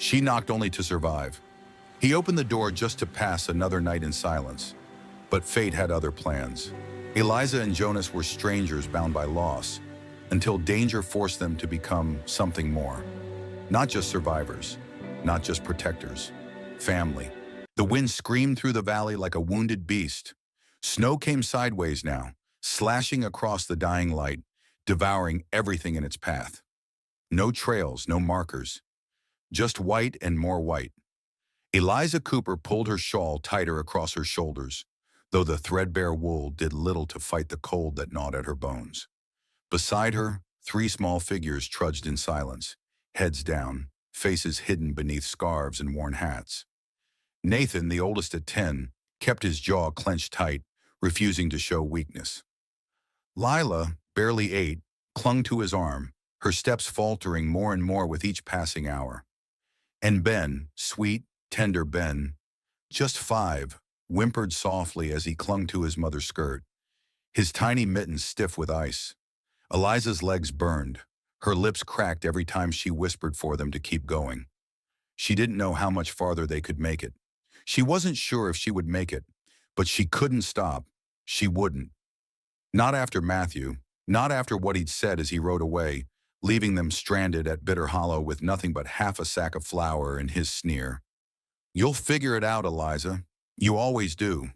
She knocked only to survive. He opened the door just to pass another night in silence. But fate had other plans. Eliza and Jonas were strangers bound by loss, until danger forced them to become something more. Not just survivors, not just protectors, family. The wind screamed through the valley like a wounded beast. Snow came sideways now, slashing across the dying light, devouring everything in its path. No trails, no markers, just white and more white. Eliza Cooper pulled her shawl tighter across her shoulders, though the threadbare wool did little to fight the cold that gnawed at her bones. Beside her, three small figures trudged in silence, heads down, faces hidden beneath scarves and worn hats. Nathan, the oldest at 10, kept his jaw clenched tight, refusing to show weakness. Lila, barely 8, clung to his arm, her steps faltering more and more with each passing hour. And Ben, sweet, tender Ben, just 5, whimpered softly as he clung to his mother's skirt, his tiny mittens stiff with ice. Eliza's legs burned, her lips cracked every time she whispered for them to keep going. She didn't know how much farther they could make it. She wasn't sure if she would make it, but she couldn't stop. She wouldn't. Not after Matthew, not after what he'd said as he rode away, leaving them stranded at Bitter Hollow with nothing but half a sack of flour and his sneer. "You'll figure it out, Eliza. You always do."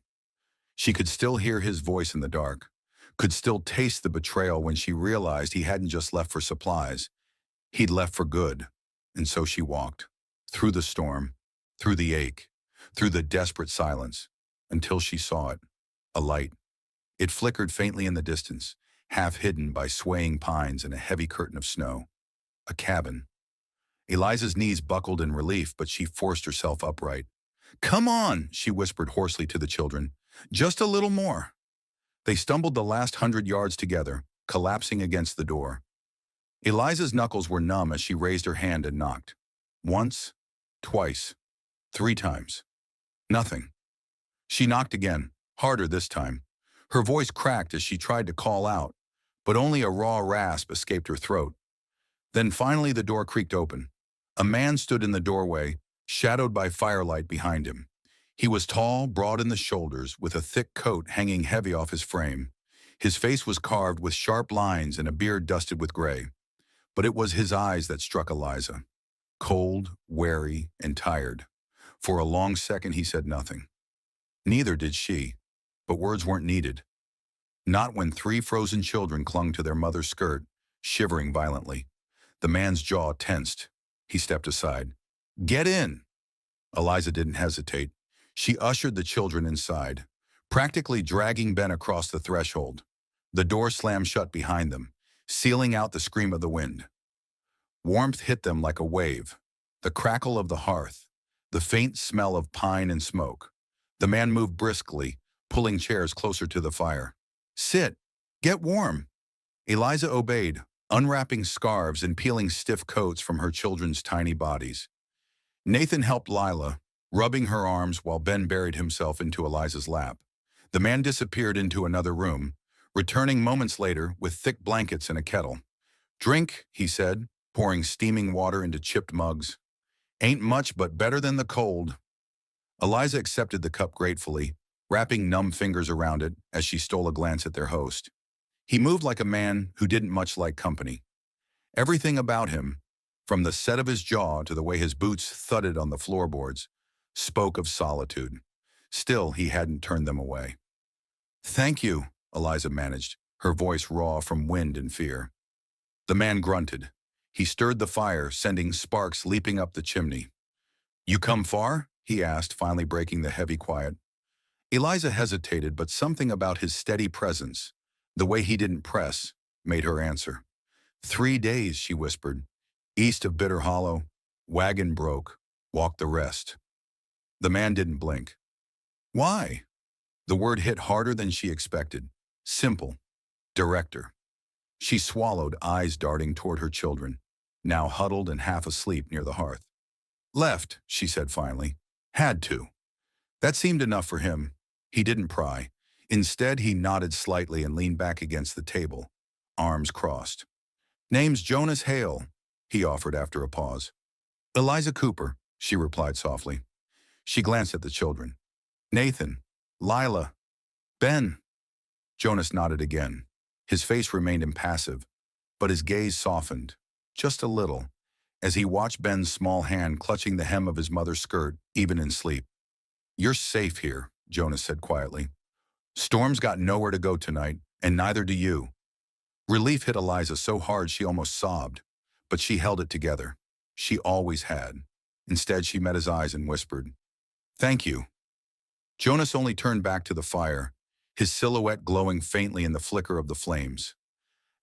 She could still hear his voice in the dark, could still taste the betrayal when she realized he hadn't just left for supplies. He'd left for good. And so she walked, through the storm, through the ache, through the desperate silence, until she saw it, a light. It flickered faintly in the distance, half hidden by swaying pines and a heavy curtain of snow. A cabin. Eliza's knees buckled in relief, but she forced herself upright. "Come on," she whispered hoarsely to the children. "Just a little more." They stumbled the last 100 yards together, collapsing against the door. Eliza's knuckles were numb as she raised her hand and knocked. Once, twice, 3 times. Nothing. She knocked again, harder this time. Her voice cracked as she tried to call out, but only a raw rasp escaped her throat. Then finally the door creaked open. A man stood in the doorway, shadowed by firelight behind him. He was tall, broad in the shoulders, with a thick coat hanging heavy off his frame. His face was carved with sharp lines and a beard dusted with gray. But it was his eyes that struck Eliza. Cold, wary, and tired. For a long second he said nothing. Neither did she, but words weren't needed. Not when 3 frozen children clung to their mother's skirt, shivering violently. The man's jaw tensed. He stepped aside. "Get in!" Eliza didn't hesitate. She ushered the children inside, practically dragging Ben across the threshold. The door slammed shut behind them, sealing out the scream of the wind. Warmth hit them like a wave, the crackle of the hearth, the faint smell of pine and smoke. The man moved briskly, pulling chairs closer to the fire. "Sit. Get warm." Eliza obeyed, unwrapping scarves and peeling stiff coats from her children's tiny bodies. Nathan helped Lila, rubbing her arms while Ben buried himself into Eliza's lap. The man disappeared into another room, returning moments later with thick blankets and a kettle. "Drink," he said, pouring steaming water into chipped mugs. "Ain't much, but better than the cold." Eliza accepted the cup gratefully, wrapping numb fingers around it as she stole a glance at their host. He moved like a man who didn't much like company. Everything about him, from the set of his jaw to the way his boots thudded on the floorboards, spoke of solitude. Still, he hadn't turned them away. "Thank you," Eliza managed, her voice raw from wind and fear. The man grunted. He stirred the fire, sending sparks leaping up the chimney. "You come far?" he asked, finally breaking the heavy quiet. Eliza hesitated, but something about his steady presence, the way he didn't press, made her answer. 3 days, she whispered. "East of Bitter Hollow. Wagon broke. Walked the rest." The man didn't blink. "Why?" The word hit harder than she expected. Simple. Director. She swallowed, eyes darting toward her children, now huddled and half asleep near the hearth. "Left," she said finally. "Had to." That seemed enough for him. He didn't pry. Instead, he nodded slightly and leaned back against the table, arms crossed. "Name's Jonas Hale," he offered after a pause. Eliza Cooper, she replied softly. She glanced at the children. Nathan, Lila, Ben. Jonas nodded again. His face remained impassive, but his gaze softened, just a little, as he watched Ben's small hand clutching the hem of his mother's skirt, even in sleep. You're safe here, Jonas said quietly. Storm's got nowhere to go tonight, and neither do you. Relief hit Eliza so hard she almost sobbed, but she held it together. She always had. Instead, she met his eyes and whispered, Thank you. Jonas only turned back to the fire, his silhouette glowing faintly in the flicker of the flames.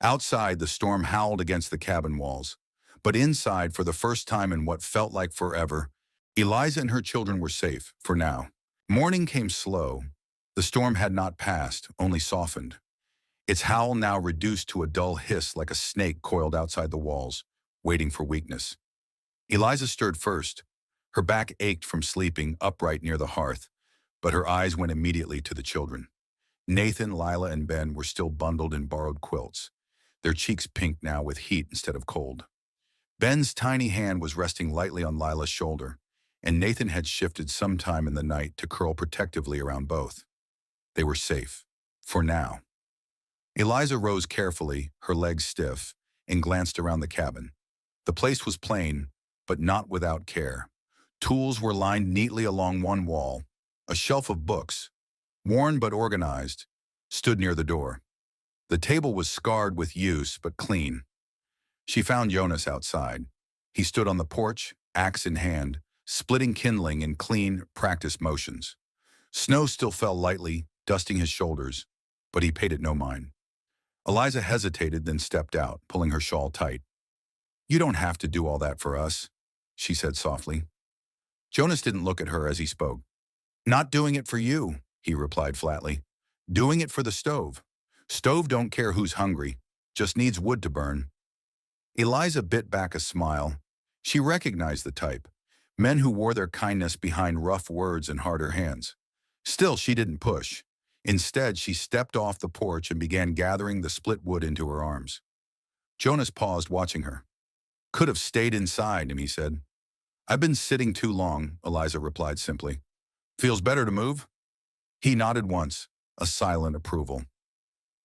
Outside, the storm howled against the cabin walls, but inside, for the first time in what felt like forever, Eliza and her children were safe, for now. Morning came slow. The storm had not passed, only softened. Its howl now reduced to a dull hiss like a snake coiled outside the walls, waiting for weakness. Eliza stirred first. Her back ached from sleeping upright near the hearth, but her eyes went immediately to the children. Nathan, Lila, and Ben were still bundled in borrowed quilts, their cheeks pink now with heat instead of cold. Ben's tiny hand was resting lightly on Lila's shoulder, and Nathan had shifted sometime in the night to curl protectively around both. They were safe, for now. Eliza rose carefully, her legs stiff, and glanced around the cabin. The place was plain, but not without care. Tools were lined neatly along one wall. A shelf of books, worn but organized, stood near the door. The table was scarred with use, but clean. She found Jonas outside. He stood on the porch, axe in hand, splitting kindling in clean, practiced motions. Snow still fell lightly, dusting his shoulders, but he paid it no mind. Eliza hesitated, then stepped out, pulling her shawl tight. You don't have to do all that for us, she said softly. Jonas didn't look at her as he spoke. Not doing it for you, he replied flatly. Doing it for the stove. Stove don't care who's hungry, just needs wood to burn. Eliza bit back a smile. She recognized the type, men who wore their kindness behind rough words and harder hands. Still, she didn't push. Instead, she stepped off the porch and began gathering the split wood into her arms. Jonas paused, watching her. Could have stayed inside, he said. I've been sitting too long, Eliza replied simply. Feels better to move? He nodded once, a silent approval.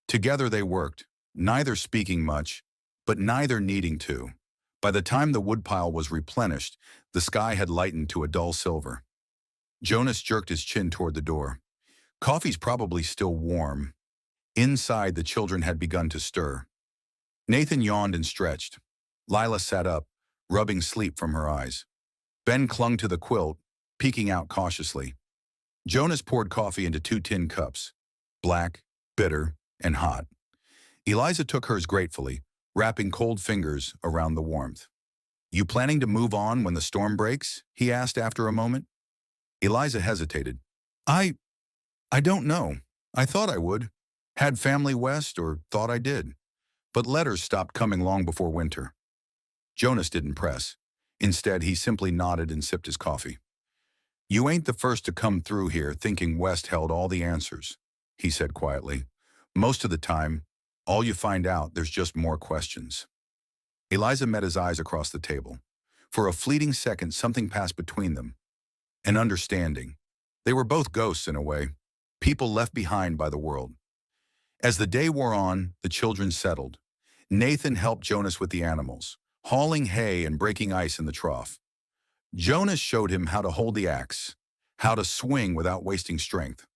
Together they worked, neither speaking much, but neither needing to. By the time the woodpile was replenished, the sky had lightened to a dull silver. Jonas jerked his chin toward the door. Coffee's probably still warm. Inside, the children had begun to stir. Nathan yawned and stretched. Lila sat up, rubbing sleep from her eyes. Ben clung to the quilt, peeking out cautiously. Jonas poured coffee into 2 tin cups, black, bitter, and hot. Eliza took hers gratefully, wrapping cold fingers around the warmth. You planning to move on when the storm breaks? He asked after a moment. Eliza hesitated. I don't know. I thought I would. Had family west, or thought I did. But letters stopped coming long before winter. Jonas didn't press. Instead, he simply nodded and sipped his coffee. You ain't the first to come through here thinking West held all the answers, he said quietly. Most of the time, all you find out, there's just more questions. Eliza met his eyes across the table. For a fleeting second, something passed between them. An understanding. They were both ghosts in a way, people left behind by the world. As the day wore on, the children settled. Nathan helped Jonas with the animals, hauling hay and breaking ice in the trough. Jonas showed him how to hold the axe, how to swing without wasting strength.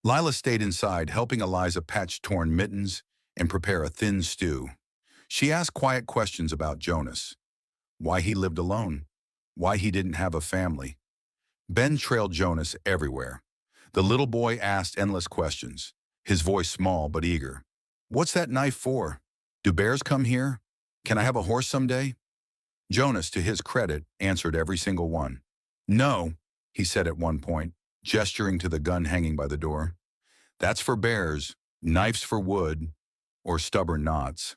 Lila stayed inside, helping Eliza patch torn mittens and prepare a thin stew. She asked quiet questions about Jonas. Why he lived alone. Why he didn't have a family. Ben trailed Jonas everywhere. The little boy asked endless questions, his voice small but eager. What's that knife for? Do bears come here? Can I have a horse someday? Jonas, to his credit, answered every single one. No, he said at one point, gesturing to the gun hanging by the door. That's for bears, knives for wood, or stubborn knots.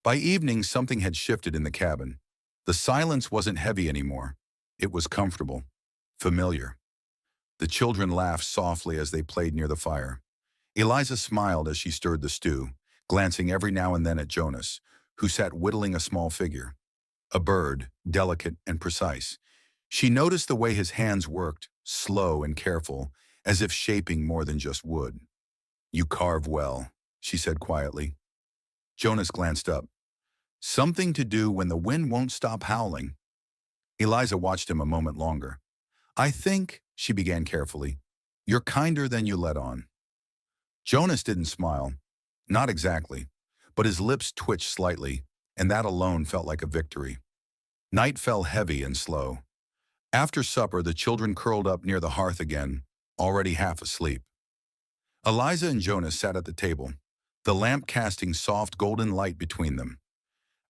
By evening, something had shifted in the cabin. The silence wasn't heavy anymore. It was comfortable, familiar. The children laughed softly as they played near the fire. Eliza smiled as she stirred the stew, glancing every now and then at Jonas, who sat whittling a small figure. a bird, delicate and precise. She noticed the way his hands worked, slow and careful, as if shaping more than just wood. "You carve well," she said quietly. Jonas glanced up. "Something to do when the wind won't stop howling." Eliza watched him a moment longer. "I think," she began carefully, "you're kinder than you let on." Jonas didn't smile. Not exactly. But his lips twitched slightly, and that alone felt like a victory. Night fell heavy and slow. After supper, the children curled up near the hearth again, already half asleep. Eliza and Jonas sat at the table, the lamp casting soft golden light between them.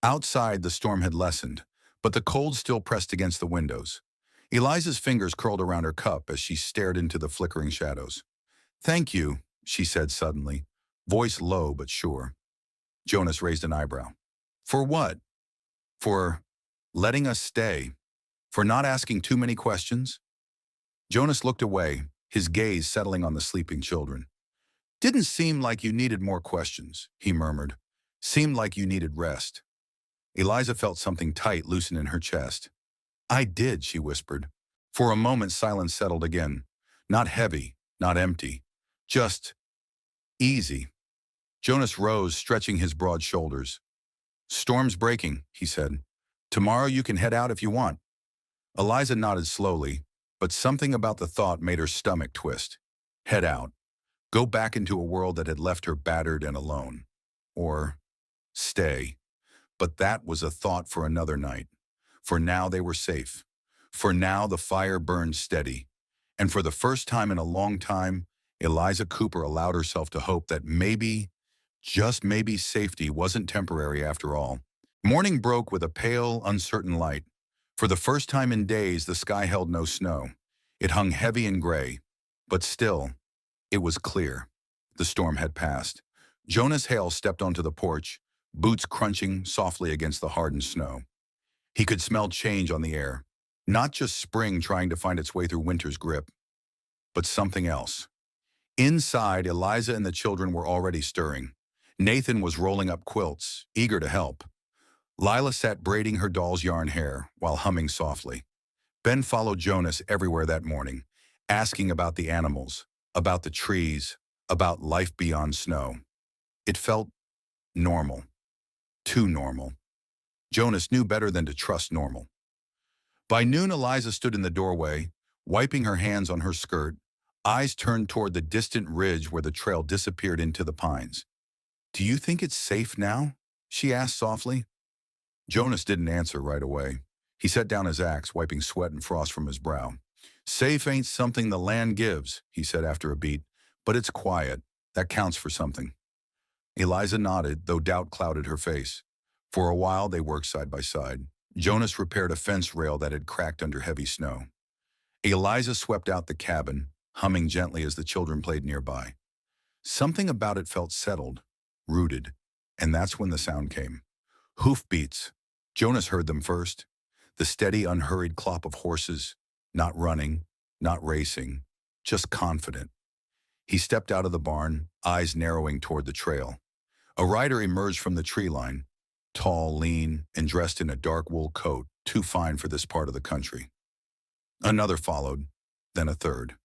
Outside, the storm had lessened, but the cold still pressed against the windows. Eliza's fingers curled around her cup as she stared into the flickering shadows. "Thank you," she said suddenly, voice low but sure. Jonas raised an eyebrow. "For what?" "For letting us stay. For not asking too many questions." Jonas looked away, his gaze settling on the sleeping children. "Didn't seem like you needed more questions," he murmured. "Seemed like you needed rest." Eliza felt something tight loosen in her chest. "I did," she whispered. For a moment silence settled again. Not heavy, not empty. Just easy. Jonas rose, stretching his broad shoulders. "Storm's breaking," he said. "Tomorrow you can head out if you want." Eliza nodded slowly, but something about the thought made her stomach twist. Head out. Go back into a world that had left her battered and alone. Or stay. But that was a thought for another night. For now they were safe. For now the fire burned steady. And for the first time in a long time, Eliza Cooper allowed herself to hope that maybe, just maybe, safety wasn't temporary after all. Morning broke with a pale, uncertain light. For the first time in days, the sky held no snow. It hung heavy and gray. But still, it was clear. The storm had passed. Jonas Hale stepped onto the porch, boots crunching softly against the hardened snow. He could smell change on the air. Not just spring trying to find its way through winter's grip, but something else. Inside, Eliza and the children were already stirring. Nathan was rolling up quilts, eager to help. Lila sat braiding her doll's yarn hair while humming softly. Ben followed Jonas everywhere that morning, asking about the animals, about the trees, about life beyond snow. It felt normal. Too normal. Jonas knew better than to trust normal. By noon, Eliza stood in the doorway, wiping her hands on her skirt, eyes turned toward the distant ridge where the trail disappeared into the pines. "Do you think it's safe now?" she asked softly. Jonas didn't answer right away. He set down his axe, wiping sweat and frost from his brow. "Safe ain't something the land gives," he said after a beat, "but it's quiet. That counts for something." Eliza nodded, though doubt clouded her face. For a while, they worked side by side. Jonas repaired a fence rail that had cracked under heavy snow. Eliza swept out the cabin, humming gently as the children played nearby. Something about it felt settled, rooted, and that's when the sound came. Hoofbeats. Jonas heard them first. The steady, unhurried clop of horses, not running, not racing, just confident. He stepped out of the barn, eyes narrowing toward the trail. A rider emerged from the tree line, tall, lean, and dressed in a dark wool coat, too fine for this part of the country. Another followed, then a third.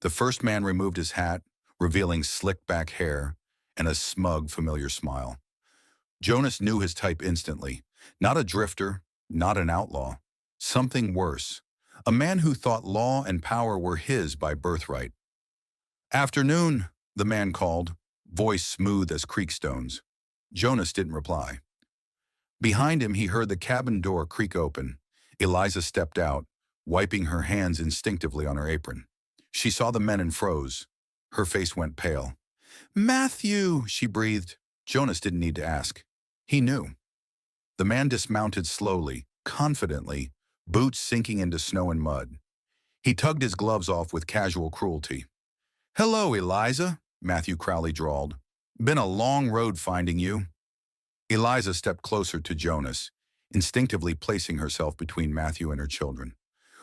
The first man removed his hat, revealing slick back hair and a smug, familiar smile. Jonas knew his type instantly. Not a drifter, not an outlaw. Something worse. A man who thought law and power were his by birthright. "Afternoon," the man called, voice smooth as creek stones. Jonas didn't reply. Behind him, he heard the cabin door creak open. Eliza stepped out, wiping her hands instinctively on her apron. She saw the men and froze. Her face went pale. "Matthew," she breathed. Jonas didn't need to ask. He knew. The man dismounted slowly, confidently, boots sinking into snow and mud. He tugged his gloves off with casual cruelty. "Hello, Eliza," Matthew Crowley drawled. "Been a long road finding you." Eliza stepped closer to Jonas, instinctively placing herself between Matthew and her children.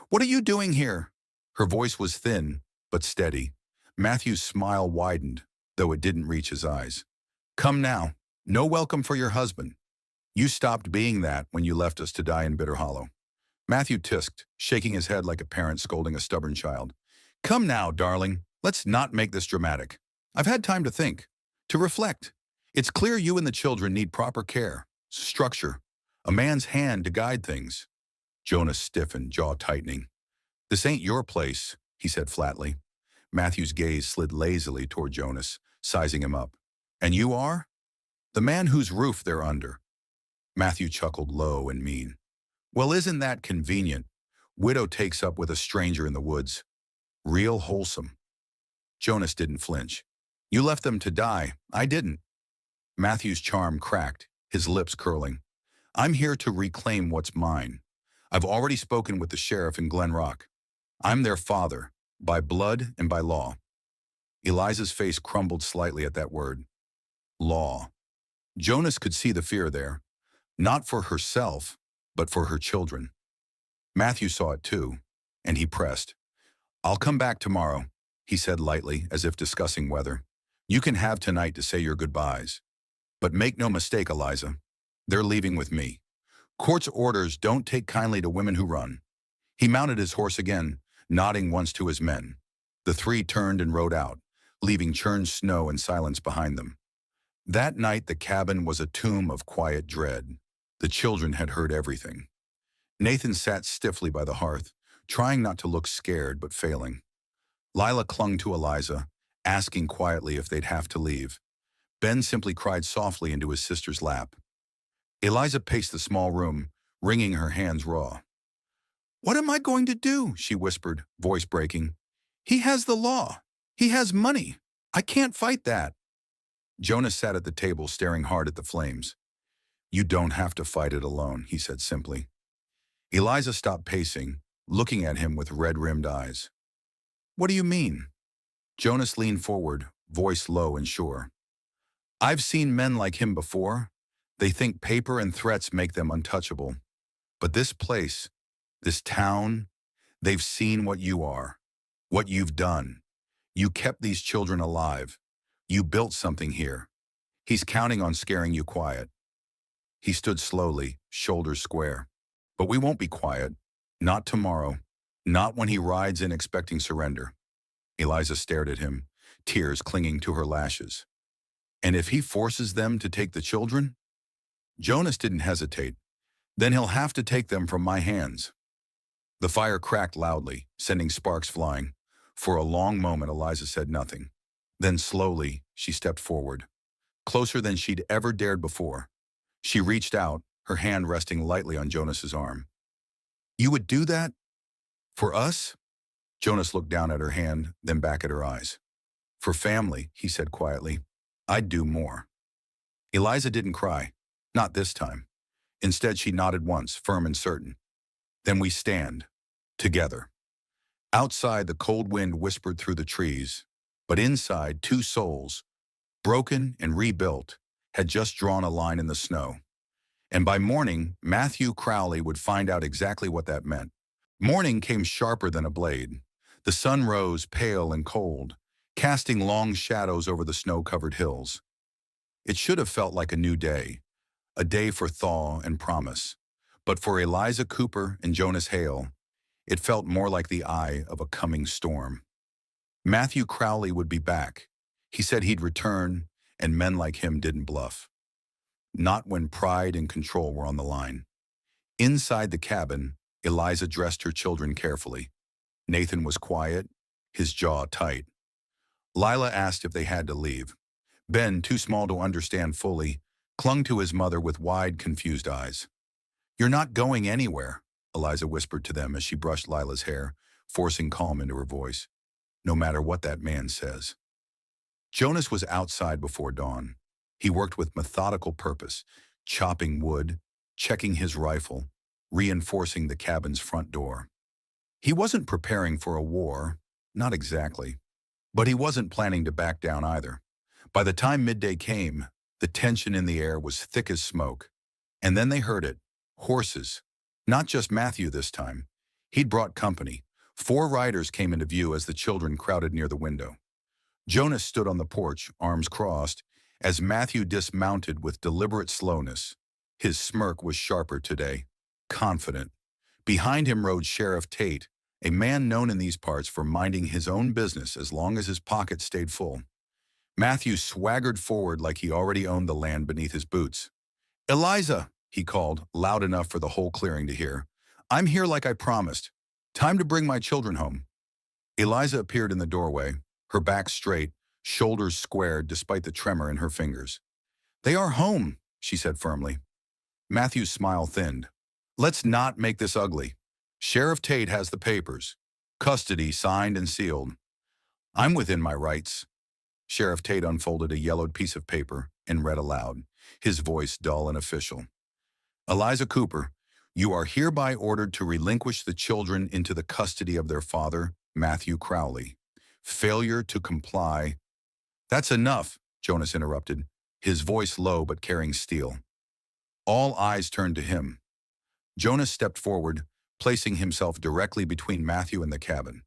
"What are you doing here?" Her voice was thin, but steady. Matthew's smile widened, though it didn't reach his eyes. "Come now. No welcome for your husband." You stopped being that when you left us to die in Bitter Hollow. Matthew tisked, shaking his head like a parent scolding a stubborn child. Come now, darling. Let's not make this dramatic. I've had time to think, to reflect. It's clear you and the children need proper care, structure, a man's hand to guide things. Jonas stiffened, jaw tightening. This ain't your place, he said flatly. Matthew's gaze slid lazily toward Jonas, sizing him up. And you are? The man whose roof they're under. Matthew chuckled low and mean. Well, isn't that convenient? Widow takes up with a stranger in the woods. Real wholesome. Jonas didn't flinch. You left them to die. I didn't. Matthew's charm cracked, his lips curling. I'm here to reclaim what's mine. I've already spoken with the sheriff in Glen Rock. I'm their father, by blood and by law. Eliza's face crumbled slightly at that word. Law. Jonas could see the fear there. Not for herself, but for her children. Matthew saw it too, and he pressed. I'll come back tomorrow, he said lightly, as if discussing weather. You can have tonight to say your goodbyes. But make no mistake, Eliza, they're leaving with me. Court's orders don't take kindly to women who run. He mounted his horse again, nodding once to his men. The three turned and rode out, leaving churned snow and silence behind them. That night the cabin was a tomb of quiet dread. The children had heard everything. Nathan sat stiffly by the hearth, trying not to look scared but failing. Lila clung to Eliza, asking quietly if they'd have to leave. Ben simply cried softly into his sister's lap. Eliza paced the small room, wringing her hands raw. What am I going to do? She whispered, voice breaking. He has the law. He has money. I can't fight that. Jonas sat at the table, staring hard at the flames. You don't have to fight it alone, he said simply. Eliza stopped pacing, looking at him with red-rimmed eyes. What do you mean? Jonas leaned forward, voice low and sure. I've seen men like him before. They think paper and threats make them untouchable. But this place, this town, they've seen what you are, what you've done. You kept these children alive. You built something here. He's counting on scaring you quiet. He stood slowly, shoulders square. But we won't be quiet. Not tomorrow. Not when he rides in expecting surrender. Eliza stared at him, tears clinging to her lashes. And if he forces them to take the children? Jonas didn't hesitate. Then he'll have to take them from my hands. The fire cracked loudly, sending sparks flying. For a long moment, Eliza said nothing. Then slowly, she stepped forward, closer than she'd ever dared before. She reached out, her hand resting lightly on Jonas's arm. You would do that? For us? Jonas looked down at her hand, then back at her eyes. For family, he said quietly, I'd do more. Eliza didn't cry. Not this time. Instead, she nodded once, firm and certain. Then we stand. Together. Outside, the cold wind whispered through the trees, but inside, two souls, broken and rebuilt, had just drawn a line in the snow. And by morning, Matthew Crowley would find out exactly what that meant. Morning came sharper than a blade. The sun rose pale and cold, casting long shadows over the snow-covered hills. It should have felt like a new day, a day for thaw and promise. But for Eliza Cooper and Jonas Hale, it felt more like the eye of a coming storm. Matthew Crowley would be back. He said he'd return, and men like him didn't bluff. Not when pride and control were on the line. Inside the cabin, Eliza dressed her children carefully. Nathan was quiet, his jaw tight. Lila asked if they had to leave. Ben, too small to understand fully, clung to his mother with wide, confused eyes. You're not going anywhere, Eliza whispered to them as she brushed Lila's hair, forcing calm into her voice. No matter what that man says. Jonas was outside before dawn. He worked with methodical purpose, chopping wood, checking his rifle, reinforcing the cabin's front door. He wasn't preparing for a war, not exactly. But he wasn't planning to back down either. By the time midday came, the tension in the air was thick as smoke. And then they heard it. Horses. Not just Matthew this time. He'd brought company. 4 riders came into view as the children crowded near the window. Jonas stood on the porch, arms crossed, as Matthew dismounted with deliberate slowness. His smirk was sharper today, confident. Behind him rode Sheriff Tate, a man known in these parts for minding his own business as long as his pockets stayed full. Matthew swaggered forward like he already owned the land beneath his boots. "Eliza," he called, loud enough for the whole clearing to hear. "I'm here like I promised. Time to bring my children home." Eliza appeared in the doorway, her back straight, shoulders squared despite the tremor in her fingers. "They are home," she said firmly. Matthew's smile thinned. "Let's not make this ugly. Sheriff Tate has the papers. Custody signed and sealed. I'm within my rights." Sheriff Tate unfolded a yellowed piece of paper and read aloud, his voice dull and official. "Eliza Cooper, you are hereby ordered to relinquish the children into the custody of their father, Matthew Crowley. Failure to comply—" "That's enough," Jonas interrupted, his voice low but carrying steel. All eyes turned to him. Jonas stepped forward, placing himself directly between Matthew and the cabin.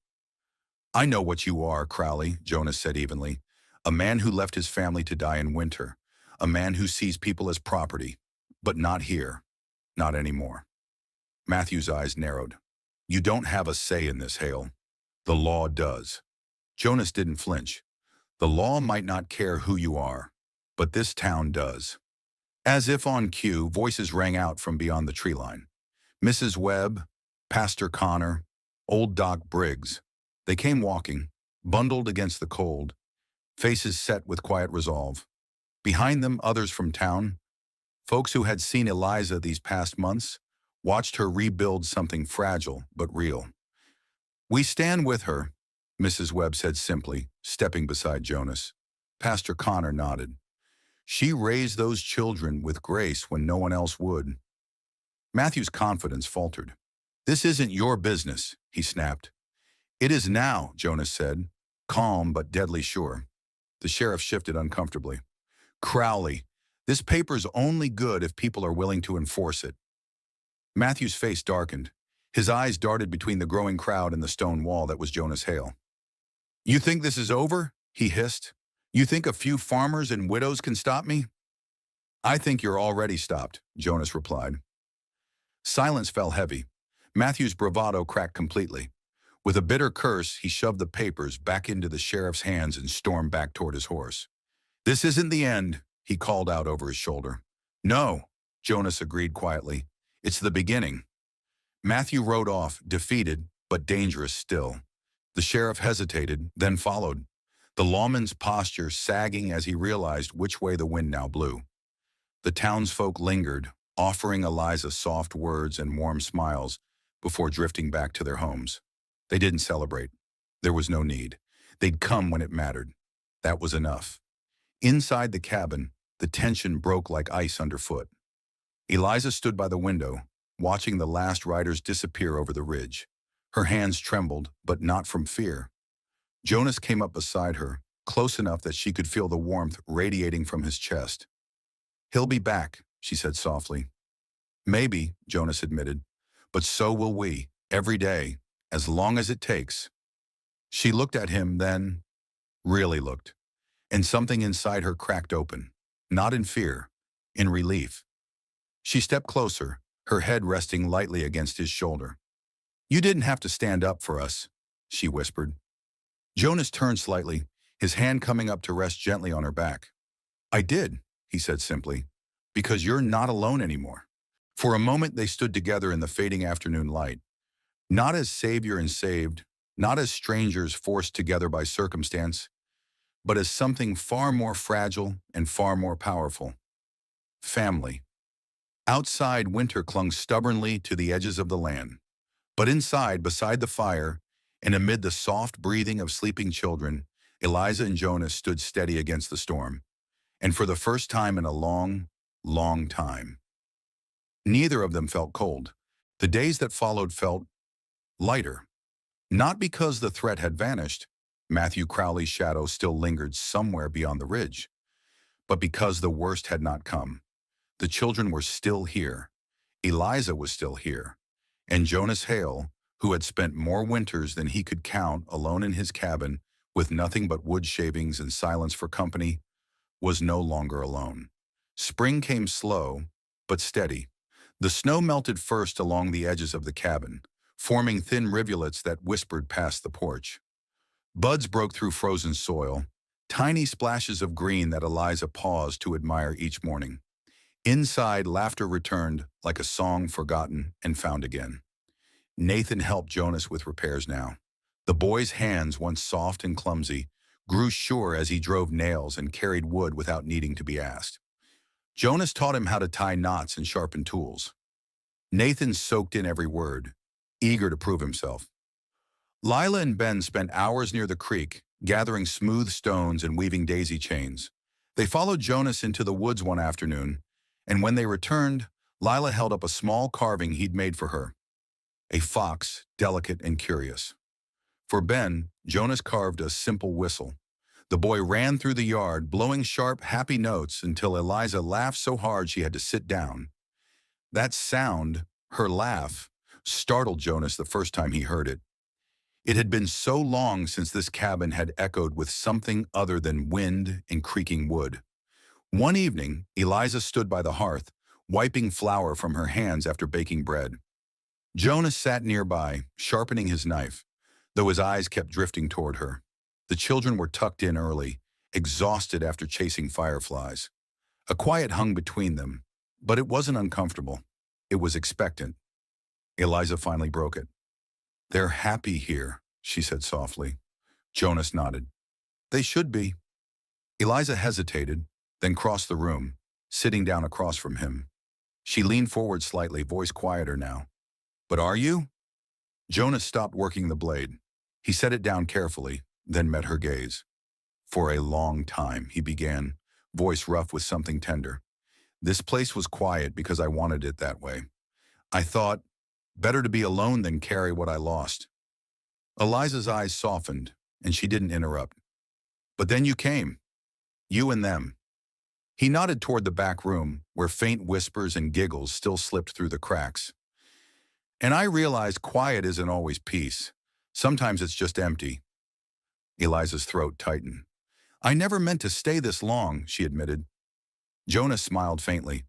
"I know what you are, Crowley," Jonas said evenly. "A man who left his family to die in winter. A man who sees people as property. But not here. Not anymore." Matthew's eyes narrowed. "You don't have a say in this, Hale. The law does." Jonas didn't flinch. "The law might not care who you are, but this town does." As if on cue, voices rang out from beyond the tree line. Mrs. Webb, Pastor Connor, old Doc Briggs. They came walking, bundled against the cold, faces set with quiet resolve. Behind them, others from town, folks who had seen Eliza these past months, watched her rebuild something fragile but real. "We stand with her," Mrs. Webb said simply, stepping beside Jonas. Pastor Connor nodded. "She raised those children with grace when no one else would." Matthew's confidence faltered. "This isn't your business," he snapped. "It is now," Jonas said, calm but deadly sure. The sheriff shifted uncomfortably. "Crowley, this paper's only good if people are willing to enforce it." Matthew's face darkened. His eyes darted between the growing crowd and the stone wall that was Jonas Hale. "You think this is over?" he hissed. "You think a few farmers and widows can stop me?" "I think you're already stopped," Jonas replied. Silence fell heavy. Matthew's bravado cracked completely. With a bitter curse, he shoved the papers back into the sheriff's hands and stormed back toward his horse. "This isn't the end," he called out over his shoulder. "No," Jonas agreed quietly. "It's the beginning." Matthew rode off, defeated, but dangerous still. The sheriff hesitated, then followed, the lawman's posture sagging as he realized which way the wind now blew. The townsfolk lingered, offering Eliza soft words and warm smiles before drifting back to their homes. They didn't celebrate. There was no need. They'd come when it mattered. That was enough. Inside the cabin, the tension broke like ice underfoot. Eliza stood by the window, watching the last riders disappear over the ridge. Her hands trembled, but not from fear. Jonas came up beside her, close enough that she could feel the warmth radiating from his chest. "He'll be back," she said softly. "Maybe," Jonas admitted, "but so will we, every day, as long as it takes." She looked at him then, really looked, and something inside her cracked open, not in fear, in relief. She stepped closer, her head resting lightly against his shoulder. "You didn't have to stand up for us," she whispered. Jonas turned slightly, his hand coming up to rest gently on her back. "I did," he said simply, "because you're not alone anymore." For a moment they stood together in the fading afternoon light, not as savior and saved, not as strangers forced together by circumstance, but as something far more fragile and far more powerful. Family. Outside, winter clung stubbornly to the edges of the land. But inside, beside the fire, and amid the soft breathing of sleeping children, Eliza and Jonas stood steady against the storm. And for the first time in a long, long time. Neither of them felt cold. The days that followed felt lighter. Not because the threat had vanished, Matthew Crowley's shadow still lingered somewhere beyond the ridge, but because the worst had not come. The children were still here. Eliza was still here. And Jonas Hale, who had spent more winters than he could count alone in his cabin with nothing but wood shavings and silence for company, was no longer alone. Spring came slow, but steady. The snow melted first along the edges of the cabin, forming thin rivulets that whispered past the porch. Buds broke through frozen soil, tiny splashes of green that Eliza paused to admire each morning. Inside, laughter returned like a song forgotten and found again. Nathan helped Jonas with repairs now. The boy's hands, once soft and clumsy, grew sure as he drove nails and carried wood without needing to be asked. Jonas taught him how to tie knots and sharpen tools. Nathan soaked in every word, eager to prove himself. Lila and Ben spent hours near the creek, gathering smooth stones and weaving daisy chains. They followed Jonas into the woods one afternoon, and when they returned, Lila held up a small carving he'd made for her. A fox, delicate and curious. For Ben, Jonas carved a simple whistle. The boy ran through the yard, blowing sharp, happy notes until Eliza laughed so hard she had to sit down. That sound, her laugh, startled Jonas the first time he heard it. It had been so long since this cabin had echoed with something other than wind and creaking wood. One evening, Eliza stood by the hearth, wiping flour from her hands after baking bread. Jonas sat nearby, sharpening his knife, though his eyes kept drifting toward her. The children were tucked in early, exhausted after chasing fireflies. A quiet hung between them, but it wasn't uncomfortable. It was expectant. Eliza finally broke it. "They're happy here," she said softly. Jonas nodded. "They should be." Eliza hesitated, then crossed the room, sitting down across from him. She leaned forward slightly, voice quieter now. "But are you?" Jonas stopped working the blade. He set it down carefully, then met her gaze. "For a long time," he began, voice rough with something tender. "This place was quiet because I wanted it that way. I thought, better to be alone than carry what I lost." Eliza's eyes softened, and she didn't interrupt. "But then you came. You and them." He nodded toward the back room, where faint whispers and giggles still slipped through the cracks. "And I realized quiet isn't always peace. Sometimes it's just empty." Eliza's throat tightened. "I never meant to stay this long," she admitted. Jonas smiled faintly.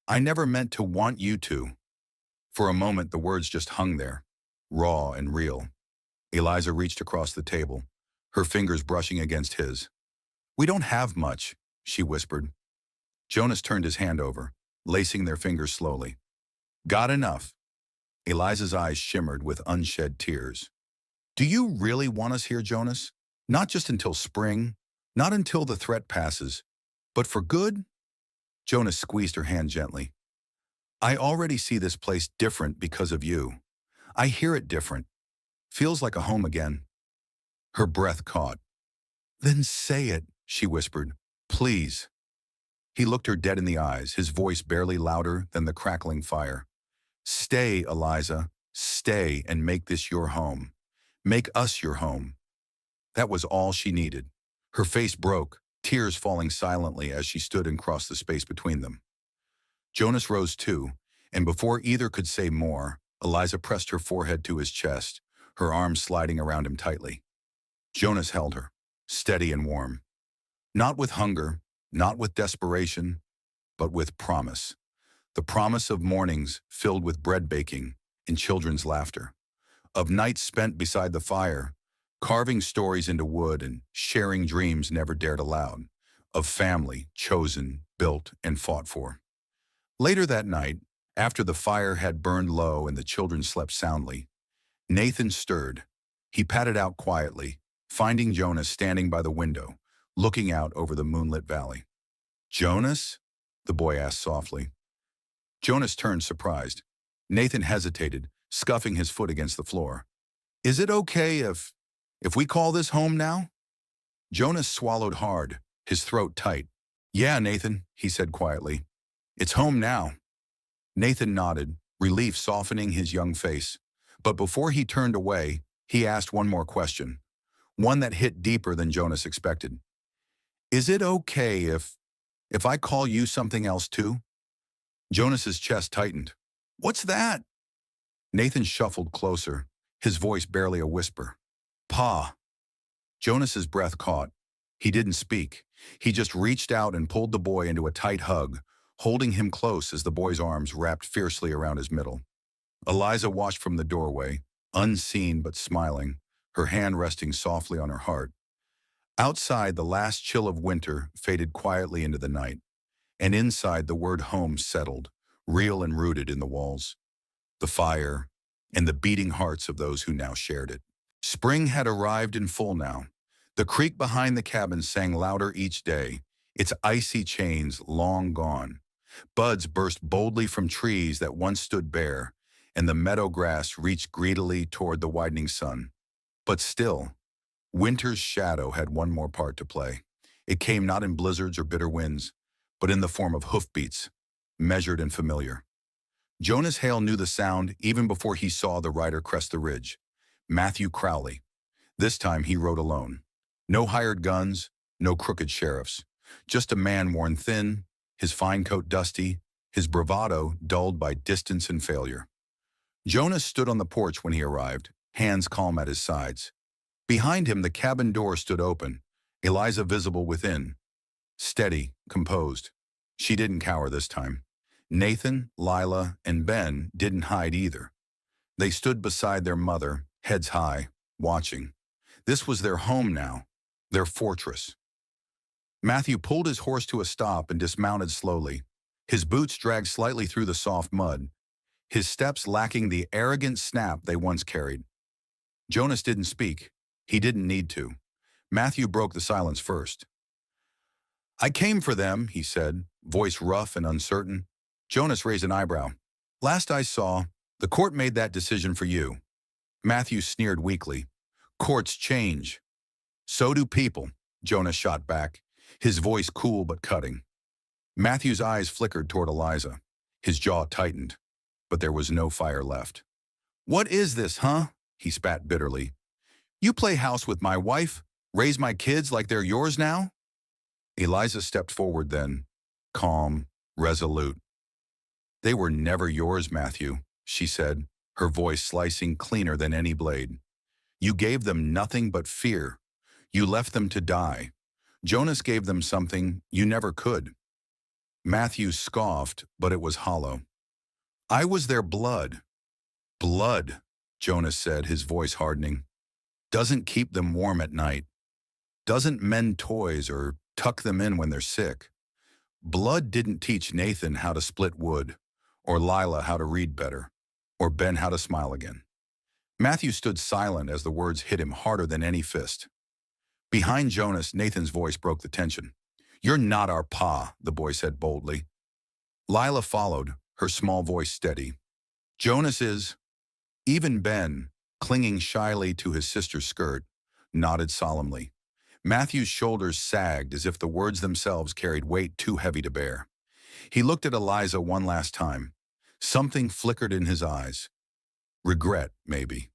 "I never meant to want you to." For a moment, the words just hung there, raw and real. Eliza reached across the table, her fingers brushing against his. "We don't have much," she whispered. Jonas turned his hand over, lacing their fingers slowly. "Got enough." Eliza's eyes shimmered with unshed tears. "Do you really want us here, Jonas? Not just until spring, not until the threat passes, but for good?" Jonas squeezed her hand gently. "I already see this place different because of you. I hear it different. Feels like a home again." Her breath caught. "Then say it," she whispered. "Please." He looked her dead in the eyes, his voice barely louder than the crackling fire. "Stay, Eliza. Stay and make this your home. Make us your home." That was all she needed. Her face broke, tears falling silently as she stood and crossed the space between them. Jonas rose too, and before either could say more, Eliza pressed her forehead to his chest, her arms sliding around him tightly. Jonas held her, steady and warm. Not with hunger, not with desperation, but with promise. The promise of mornings filled with bread baking and children's laughter. Of nights spent beside the fire, carving stories into wood and sharing dreams never dared aloud. Of family chosen, built, and fought for. Later that night, after the fire had burned low and the children slept soundly, Nathan stirred. He padded out quietly, finding Jonas standing by the window, looking out over the moonlit valley. "Jonas?" the boy asked softly. Jonas turned surprised. Nathan hesitated, scuffing his foot against the floor. "Is it okay if we call this home now?" Jonas swallowed hard, his throat tight. "Yeah, Nathan," he said quietly. "It's home now." Nathan nodded, relief softening his young face. But before he turned away, he asked one more question, one that hit deeper than Jonas expected. "Is it okay if I call you something else too?" Jonas's chest tightened. "What's that?" Nathan shuffled closer, his voice barely a whisper. "Pa." Jonas's breath caught. He didn't speak. He just reached out and pulled the boy into a tight hug, holding him close as the boy's arms wrapped fiercely around his middle. Eliza watched from the doorway, unseen but smiling, her hand resting softly on her heart. Outside, the last chill of winter faded quietly into the night, and inside the word home settled, real and rooted in the walls, the fire, and the beating hearts of those who now shared it. Spring had arrived in full now. The creek behind the cabin sang louder each day, its icy chains long gone. Buds burst boldly from trees that once stood bare, and the meadow grass reached greedily toward the widening sun. But still, winter's shadow had one more part to play. It came not in blizzards or bitter winds, but in the form of hoofbeats, measured and familiar. Jonas Hale knew the sound even before he saw the rider crest the ridge. Matthew Crowley. This time he rode alone. No hired guns, no crooked sheriffs. Just a man worn thin, his fine coat dusty, his bravado dulled by distance and failure. Jonas stood on the porch when he arrived, hands calm at his sides. Behind him, the cabin door stood open, Eliza visible within. Steady, composed. She didn't cower this time. Nathan, Lila, and Ben didn't hide either. They stood beside their mother, heads high, watching. This was their home now, their fortress. Matthew pulled his horse to a stop and dismounted slowly. His boots dragged slightly through the soft mud, his steps lacking the arrogant snap they once carried. Jonas didn't speak. He didn't need to. Matthew broke the silence first. "I came for them," he said, voice rough and uncertain. Jonas raised an eyebrow. "Last I saw, the court made that decision for you." Matthew sneered weakly. "Courts change." "So do people," Jonas shot back, his voice cool but cutting. Matthew's eyes flickered toward Eliza. His jaw tightened, but there was no fire left. "What is this, huh?" he spat bitterly. "You play house with my wife, raise my kids like they're yours now?" Eliza stepped forward then, calm, resolute. "They were never yours, Matthew," she said, her voice slicing cleaner than any blade. "You gave them nothing but fear. You left them to die. Jonas gave them something you never could." Matthew scoffed, but it was hollow. "I was their blood." "Blood," Jonas said, his voice hardening, "doesn't keep them warm at night. Doesn't mend toys or tuck them in when they're sick. Blood didn't teach Nathan how to split wood, or Lila how to read better, or Ben how to smile again." Matthew stood silent as the words hit him harder than any fist. Behind Jonas, Nathan's voice broke the tension. "You're not our pa," the boy said boldly. Lila followed, her small voice steady. "Jonas is." Even Ben, clinging shyly to his sister's skirt, nodded solemnly. Matthew's shoulders sagged as if the words themselves carried weight too heavy to bear. He looked at Eliza one last time. Something flickered in his eyes. Regret, maybe.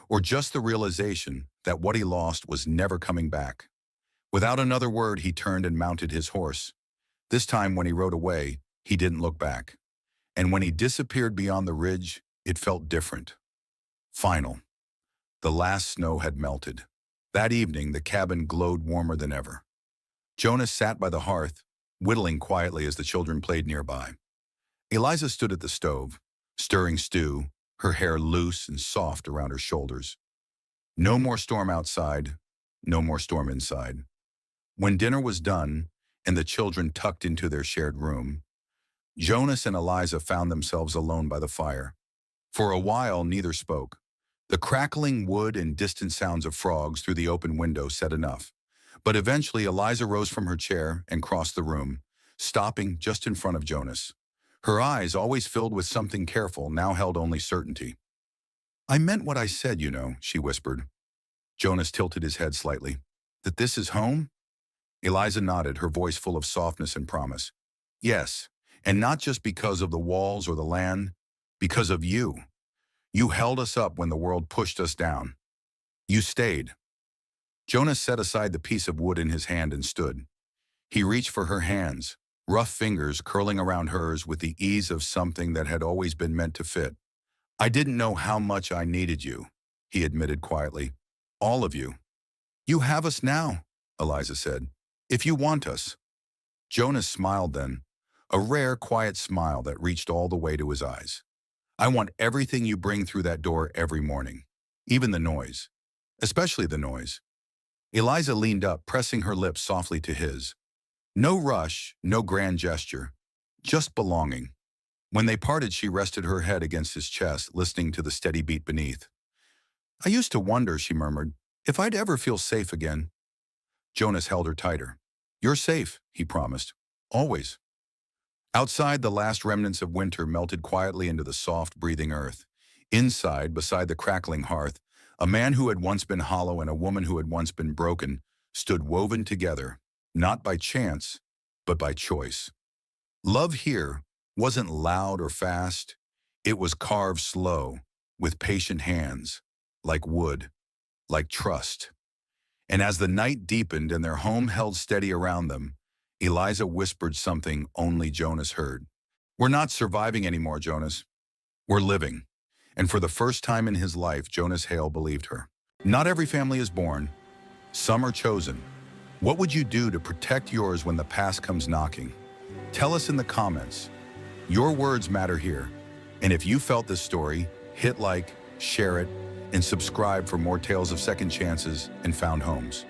Or just the realization that what he lost was never coming back. Without another word, he turned and mounted his horse. This time, when he rode away, he didn't look back. And when he disappeared beyond the ridge, it felt different. Final. The last snow had melted. That evening, the cabin glowed warmer than ever. Jonas sat by the hearth, whittling quietly as the children played nearby. Eliza stood at the stove, stirring stew, her hair loose and soft around her shoulders. No more storm outside, no more storm inside. When dinner was done and the children tucked into their shared room, Jonas and Eliza found themselves alone by the fire. For a while, neither spoke. The crackling wood and distant sounds of frogs through the open window said enough. But eventually, Eliza rose from her chair and crossed the room, stopping just in front of Jonas. Her eyes, always filled with something careful, now held only certainty. "I meant what I said, you know," she whispered. Jonas tilted his head slightly. "That this is home?" Eliza nodded, her voice full of softness and promise. "Yes, and not just because of the walls or the land, because of you. You held us up when the world pushed us down. You stayed." Jonas set aside the piece of wood in his hand and stood. He reached for her hands, rough fingers curling around hers with the ease of something that had always been meant to fit. "I didn't know how much I needed you," he admitted quietly. "All of you." "You have us now," Eliza said, "if you want us." Jonas smiled then, a rare, quiet smile that reached all the way to his eyes. I want everything you bring through that door every morning, even the noise, especially the noise. Eliza leaned up, pressing her lips softly to his. No rush, no grand gesture, just belonging. When they parted, she rested her head against his chest, listening to the steady beat beneath. I used to wonder, she murmured, if I'd ever feel safe again. Jonas held her tighter. You're safe, he promised. Always. Outside, the last remnants of winter melted quietly into the soft, breathing earth. Inside, beside the crackling hearth, a man who had once been hollow and a woman who had once been broken stood woven together, not by chance, but by choice. Love here wasn't loud or fast. It was carved slow, with patient hands, like wood, like trust. And as the night deepened and their home held steady around them, Eliza whispered something only Jonas heard. We're not surviving anymore, Jonas. We're living. And for the first time in his life, Jonas Hale believed her. Not every family is born. Some are chosen. What would you do to protect yours when the past comes knocking? Tell us in the comments. Your words matter here. And if you felt this story, hit like, share it, and subscribe for more tales of second chances and found homes.